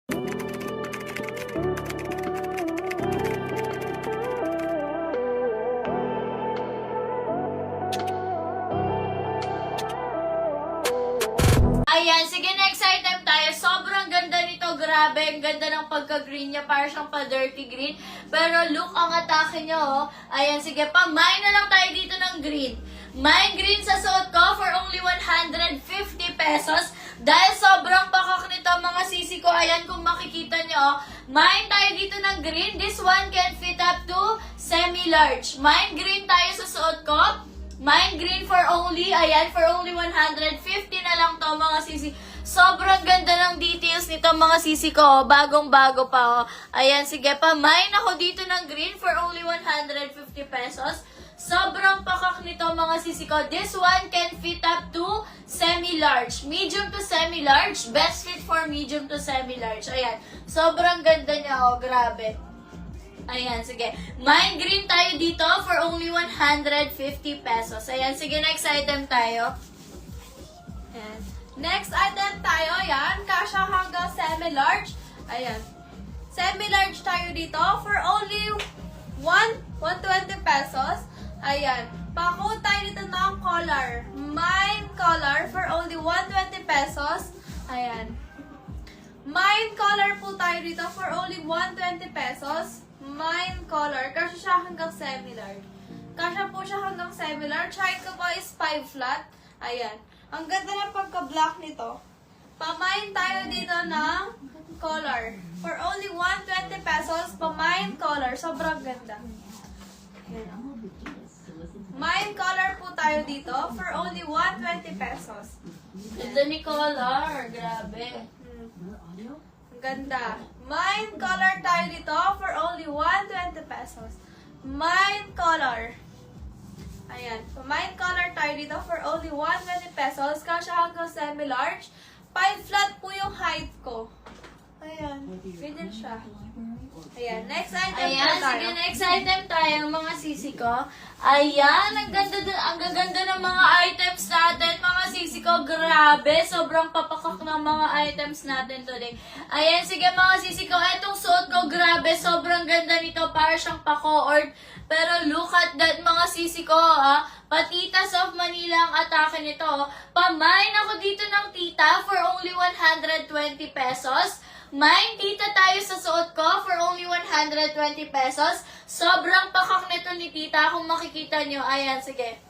Ayan, sige, next item tayo. Sobrang ganda nito, grabe. Ang ganda ng pagka-green niya, para siyang pa-dirty green. Pero look ang atake niya, oh. Ayan, sige, pa-mine na lang tayo dito ng green. Mine green sa suot ko for only 150 pesos. Dahil sobrang pakak nito, mga sisi ko. Ayan, kung makikita nyo, oh. Mine tayo dito ng green. This one can fit up to semi-large. Mine green tayo sa suot ko. Mine green for only, ayan, for only 150 na lang to, mga sisi. Sobrang ganda ng details nito, mga sisi ko, oh. Bagong-bago pa, oh. Ayan, sige pa, mine ako dito ng green for only 150 pesos. Sobrang pakak nito, mga sisi ko. This one can fit up to semi-large. Medium to semi-large. Best fit for medium to semi-large. Ayan, sobrang ganda niya, oh. Grabe. Ayan, sige. Mine green tayo dito for only 150 pesos. Ayan, sige, next item tayo. Ayan. Next item tayo, ayan. Kasha hanggang semi-large. Ayan. Semi-large tayo dito for only 120 pesos. Ayan. Pako tayo dito ng color. Mine color for only 120 pesos. Ayan. Mine color po tayo dito for only 120 pesos. Mine color. Kasya siya hanggang semi-large. Kasya po siya hanggang semi-large. Height ko po is 5 flat. Ayan. Ang ganda ng pagka-black nito. Pa-mine tayo dito ng color. For only 120 pesos, pa-mine color. Sobrang ganda. Ayan. Mine color po tayo dito for only 120 pesos. Ganda ni color. Grabe. Ang ganda. Mine color tayo dito for only 120 pesos. Mine color. Ayan. Mine color tayo dito for only 120 pesos. Kasya hanggang semi-large. 5 flat po yung height ko. Ayan. Ganyan siya. Ayan. Next item Ayan, tayo. sige, next item tayo, mga sisi ko. Ayan, ang gaganda ng mga items natin, mga sisi ko. Grabe, sobrang papakak ng mga items natin today. Ayan, sige, mga sisi ko. Etong suot ko, grabe, sobrang ganda nito. Para siyang pa-coord. Pero look at that, mga sisi ko, ha. Patitas of Manila ang atake nito. Pamain ako dito ng tita for only 120 pesos. Mine tita tayo sa suot ko for only 120 pesos. Sobrang pakak nito ni tita, kung makikita nyo. Ayan, sige.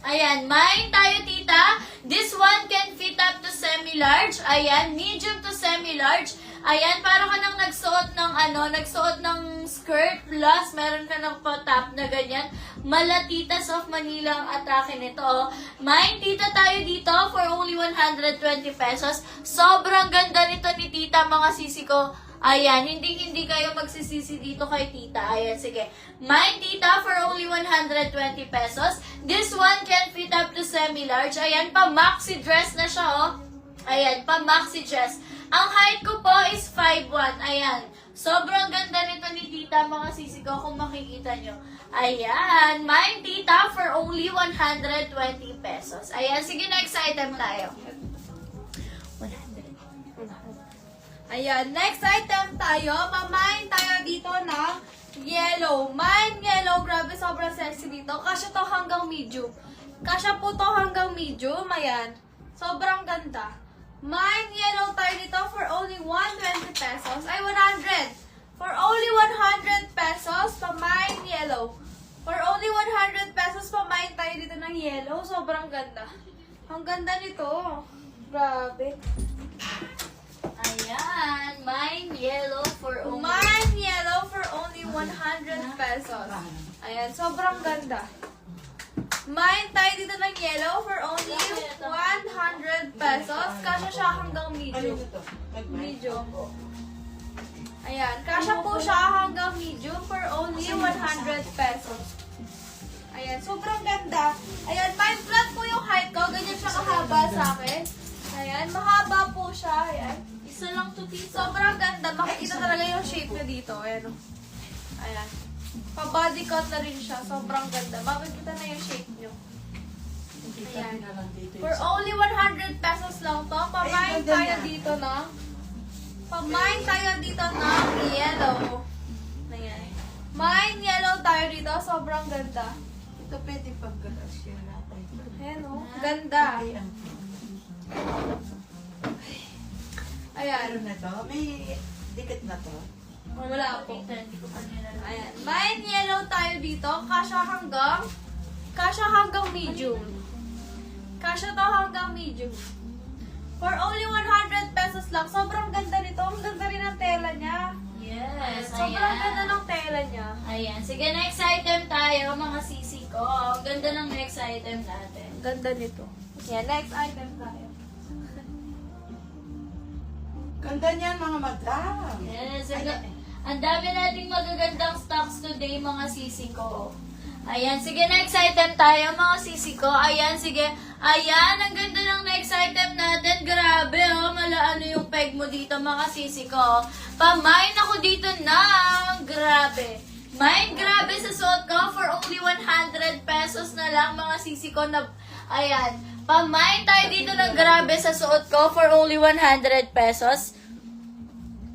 Ayan, mine tayo tita. This one can fit up to semi-large. Ayan, medium to semi-large. Ayan, para ka nang nagsuot ng skirt plus meron ka ng top na ganyan. Malatitas of Manila ang atake nito. Oh. Mine tita tayo dito for only 120 pesos. Sobrang ganda nito ni tita, mga sisi ko. Ayan, hindi kayo magsisisi dito kay tita. Ayan, sige. Mine tita for only 120 pesos. This one can fit up to semi-large. Ayan, pa-maxi dress na siya, oh. Ayan, pa-maxi dress. Ang height ko po is 5'1". Ayan. Sobrang ganda nito ni tita, mga sisi ko, kung makikita nyo. Ayan. Mine tita for only 120 pesos. Ayan. Sige, next item tayo. 100. Ayan, next item tayo. Pamain tayo dito ng yellow. Mine yellow. Grabe, sobrang sexy dito. Kasya to hanggang medium. Kasya po to hanggang medium. Ayan. Sobrang ganda. Mine yellow tayo dito for only 120 pesos. Ay, 100. For only 100 pesos, pamain yellow. For only 100 pesos, pamain tayo dito ng yellow. Sobrang ganda. Ang ganda nito. Grabe. Ayan. Mine yellow for only... Mine yellow for only 100 pesos. Ayan, sobrang ganda. Mine tayo dito ng yellow for only 100 pesos. Kasya siya hanggang medium. Medium. Ayan, kasya po siya hanggang medium for only 100 pesos. Ayan, sobrang ganda. Ayan, mine flat po yung height ko. Ganyan siya kahaba sa akin. Ayan, mahaba po siya. Ayan. Isa lang to tita. Sobrang ganda. Makikita talaga yung shape niya dito. Ayan. Ayan. Pa-body cut na rin siya. Sobrang ganda. Makikita na yung shape niyo. Ayan. For only 100 pesos lang to. Pamain tayo dito na Pamain tayo dito ng yellow. Ayan. Mine yellow tayo dito. Sobrang ganda. Ito pwede pagkalasyon natin. Ayan o. Ganda. Ayan. Ayan. Meron na to. May dikit na to. Wala po. Hindi ko pa nilalagay. Ayan. Mine yellow tayo dito. Kasha hanggang medium. Kasha to hanggang medium. For only 100 pesos lang. Sobrang ganda nito. Ang ganda rin ang tela niya. Yes, Sobrang ganda ayan. ng tela niya. Ayan. Sige, next item tayo, mga sisi ko. Ang ganda ng next item natin. Ganda nito. Yan, next item tayo. Ganda niyan mga madam. Yes, ang dami nating magagandang stocks today, mga sisi ko. Ayan, sige, next item tayo, mga sisi ko. Ayan, sige. Ayan, ang ganda ng next item natin. Grabe, oh. Malaano yung peg mo dito, mga sisi ko. Pamain ako dito ng grabe. Mine, grabe sa suot ko for only 100 pesos na lang, mga sisi ko. Na, ayan, pamain tayo dito ng grabe sa suot ko for only 100 pesos.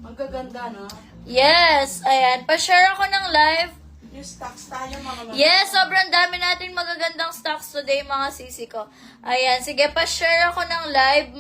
Magaganda, no? Yes, ayan. Pa-share ako ng live. Yung stocks tayo mga madam. Yes, sobrang dami natin magagandang stocks today, mga sisi ko. Ayan, sige, pa-share ako ng live,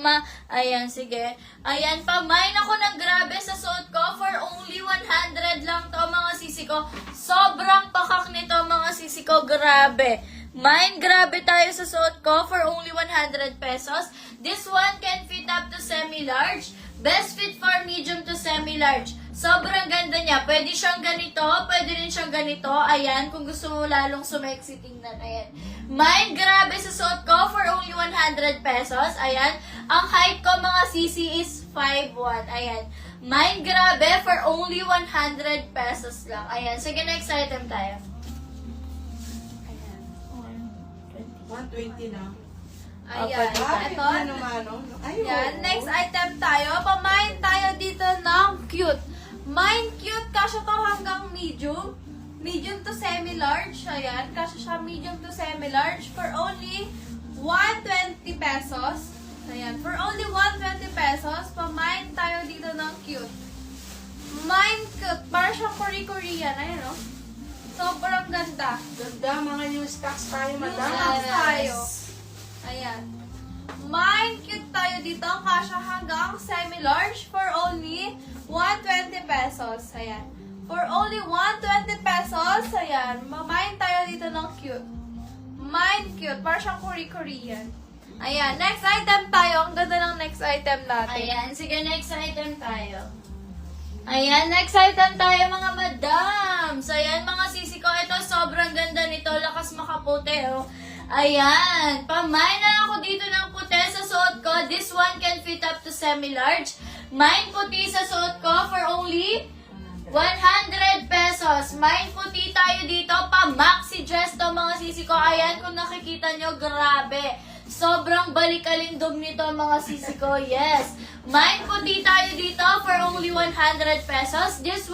Ayan, sige. Ayan, pamain ako ng grabe sa suot ko for only 100 lang to, mga sisi ko. Sobrang pakak nito, mga sisi ko. Grabe. Mine, grabe tayo sa suot ko for only 100 pesos. This one can fit up to semi-large. Best fit for medium to semi-large. Sobrang ganda niya. Pwede siyang ganito, pwede rin siyang ganito. Ayan, kung gusto mo lalong sumeksi tingnan. Ayan. Mine, grabe sa suot ko for only 100 pesos. Ayan. Ang height ko, mga sisi, is 5'1". Ayan. Mine, grabe for only 100 pesos lang. Ayan. Sige, next item tayo. Ayan. 120 na. Ayan. Ay, Ito. ano mano? Ay, Yan. oo. Next item tayo. Pamain tayo dito ng cute. Mine cute. Kasya to hanggang medium. Medium to semi-large. Ayan. Kasya siya medium to semi-large for only 120 pesos. Ayan. For only 120 pesos, pamain tayo dito ng cute. Mine cute. Para siyang Korean. Ayan o. Sobrang ganda. Ganda mga new stocks tayo, madam. Stocks tayo. Ayan. Mine cute tayo dito. Kasya hanggang semi-large for only 120 pesos. Ayan. For only 120 pesos, ayan. Mamain tayo dito ng cute. Mine cute. Para siyang Korean. Ayan. Next item tayo. Ang ganda ng next item natin. Ayan, sige, next item tayo. Ayan, next item tayo, mga madams. Ayan, mga sisi ko, ito, sobrang ganda nito. Lakas makaputi, oh. Ayan, pamain na ako dito ng puti sa suot ko. This one can fit up to semi-large. Mine puti sa suot ko for only 100 pesos. Mine puti tayo dito. Pa-maxi dress to, mga sisi ko. Ayan, kung nakikita nyo, grabe. Sobrang balikalindog nito, mga sisi ko. Yes. Mine puti tayo dito for only 100 pesos. This